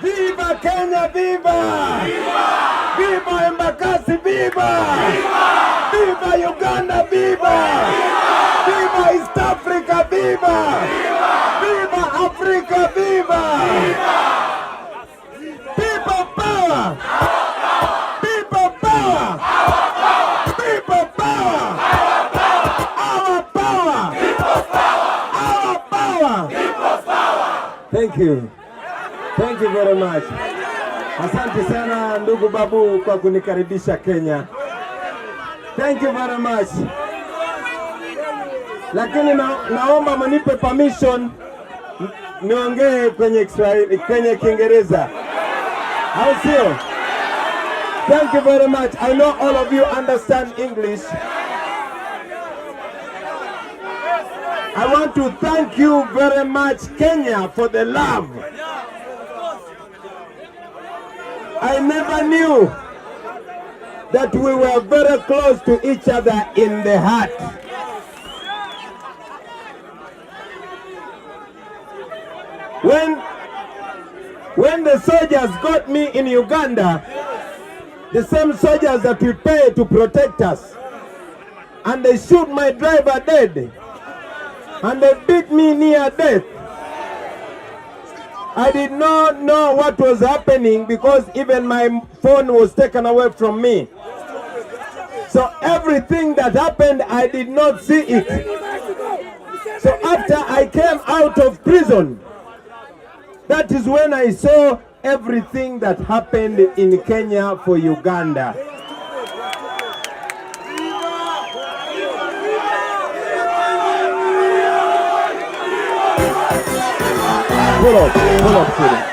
Viva Kenya, viva! Viva! Viva Embakasi, viva! Viva! Viva Uganda, viva! Viva! Viva East Africa, viva! Viva! Viva Africa, viva! Viva! People power! People power! People power! Our power! Our power! Thank you. Thank you very much. Asante sana ndugu Babu kwa kunikaribisha Kenya. Thank you very much. Lakini naomba mnipe permission niongee kwenye Kiswahili, kwenye Kiingereza. Au sio? Thank you very much. I know all of you understand English. I want to thank you very much, Kenya, for the love. I never knew that we were very close to each other in the heart. When the soldiers got me in Uganda, the same soldiers that we pay to protect us, and they shoot my driver dead, and they beat me near death, I did not know what was happening because even my phone was taken away from me. So everything that happened, I did not see it. So after I came out of prison, that is when I saw everything that happened in Kenya for Uganda. Pull up, student.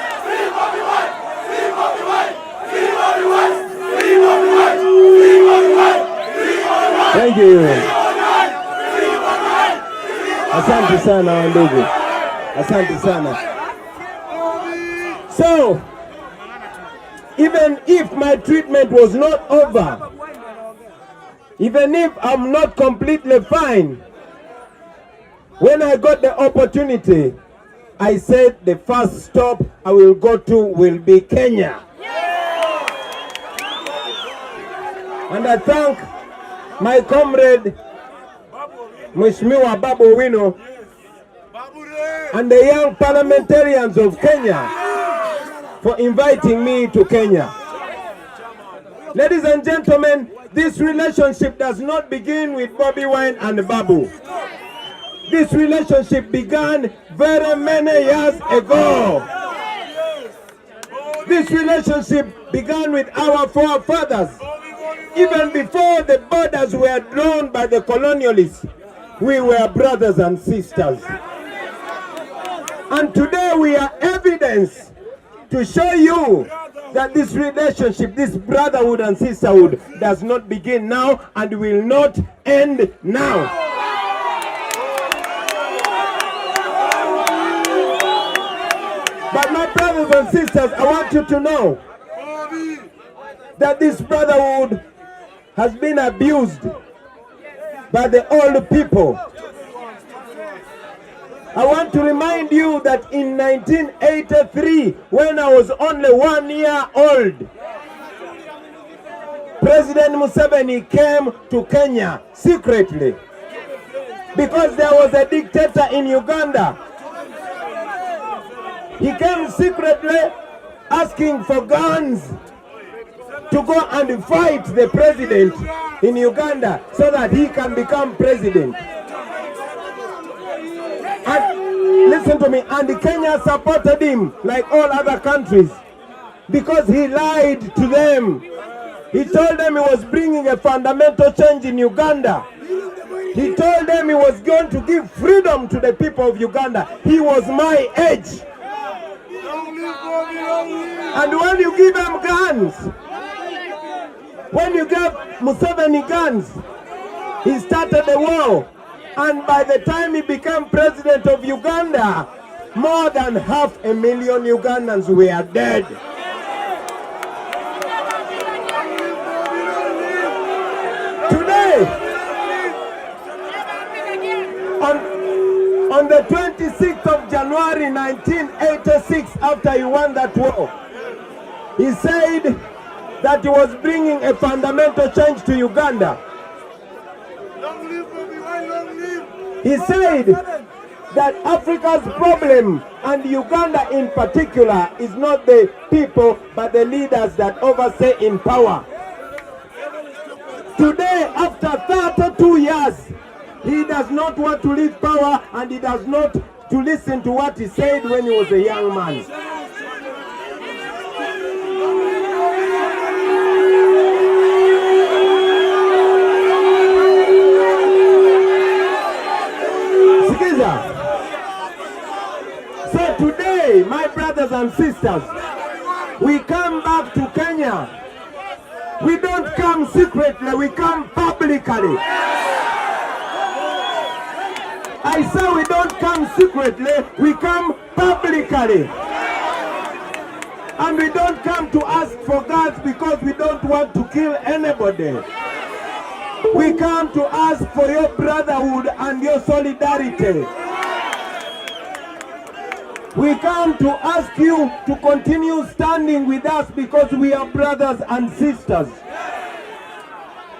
Thank you. Asante sana wandugu. Asante sana. So, even if my treatment was not over, even if I'm not completely fine, when I got the opportunity, I said the first stop I will go to will be Kenya. And I thank my comrade, Mheshimiwa Babu Owino, and the young parliamentarians of Kenya for inviting me to Kenya. Ladies and gentlemen, this relationship does not begin with Bobi Wine and Babu. This relationship began very many years ago. This relationship began with our forefathers. Even before the borders were drawn by the colonialists, we were brothers and sisters. And today we are evidence to show you that this relationship, this brotherhood and sisterhood, does not begin now and will not end now. But my brothers and sisters, I want you to know that this brotherhood has been abused by the old people. I want to remind you that in 1983, when I was only 1 year old, President Museveni came to Kenya secretly because there was a dictator in Uganda. He came secretly asking for guns to go and fight the president in Uganda so that he can become president. And listen to me, and Kenya supported him like all other countries because he lied to them. He told them he was bringing a fundamental change in Uganda. He told them he was going to give freedom to the people of Uganda. He was my age. And when you give them guns, when you gave Museveni guns, he started the war. And by the time he became president of Uganda, more than 500,000 Ugandans were dead. Today, On the 26th of January 1986, after he won that war, he said that he was bringing a fundamental change to Uganda. Long live Bobi Wine, long live. He said that Africa's problem, and Uganda in particular, is not the people but the leaders that overstay in power. Today, after 32 years, he does not want to leave power, and he does not to listen to what he said when he was a young man. So today, my brothers and sisters, we come back to Kenya. We don't come secretly, we come publicly. I say we don't come secretly, we come publicly. And we don't come to ask for guards because we don't want to kill anybody. We come to ask for your brotherhood and your solidarity. We come to ask you to continue standing with us because we are brothers and sisters.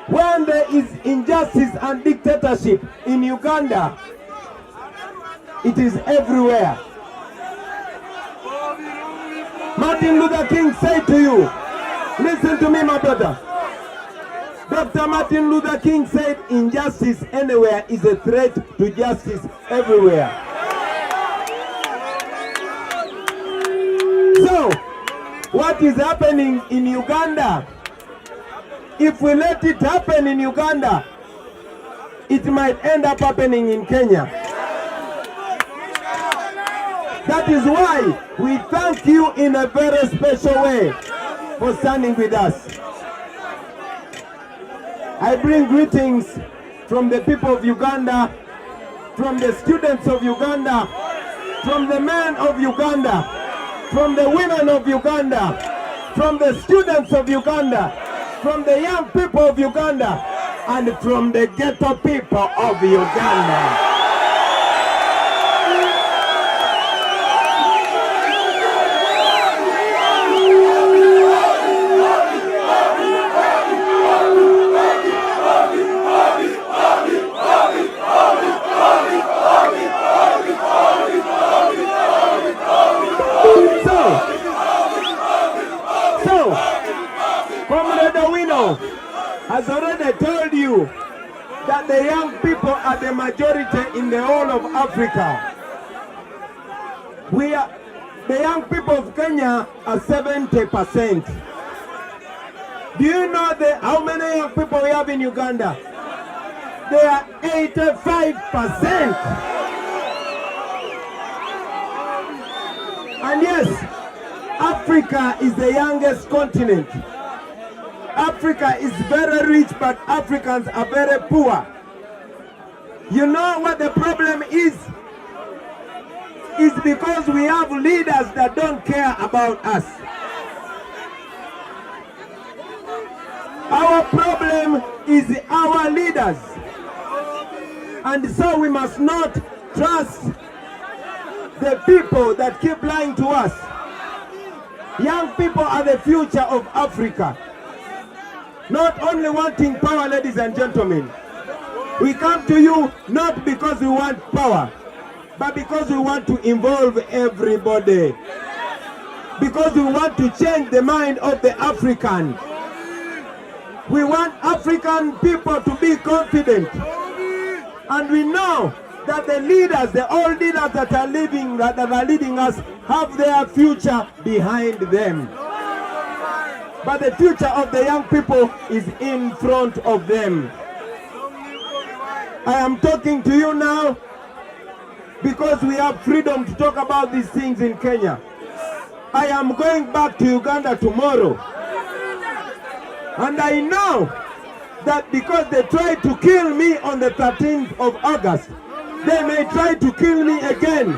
When there is injustice and dictatorship in Uganda, it is everywhere. Martin Luther King said to you, listen to me, my brother. Dr. Martin Luther King said, injustice anywhere is a threat to justice everywhere. So, what is happening in Uganda? If we let it happen in Uganda, it might end up happening in Kenya. That is why we thank you in a very special way for standing with us. I bring greetings from the people of Uganda, from the students of Uganda, from the men of Uganda, from the women of Uganda, from the students of Uganda, from the young people of Uganda, and from the ghetto people of Uganda. Has already told you that the young people are the majority in the whole of Africa. The young people of Kenya are 70%. Do you know how many young people we have in Uganda? They are 85%. And yes, Africa is the youngest continent. Africa is very rich, but Africans are very poor. You know what the problem is? It's because we have leaders that don't care about us. Our problem is our leaders. And so we must not trust the people that keep lying to us. Young people are the future of Africa. Not only wanting power, ladies and gentlemen. We come to you not because we want power, but because we want to involve everybody. Because we want to change the mind of the African. We want African people to be confident. And we know that the leaders, the old leaders that are leading us, have their future behind them. But the future of the young people is in front of them. I am talking to you now because we have freedom to talk about these things in Kenya. I am going back to Uganda tomorrow. And I know that because they tried to kill me on the 13th of August, they may try to kill me again.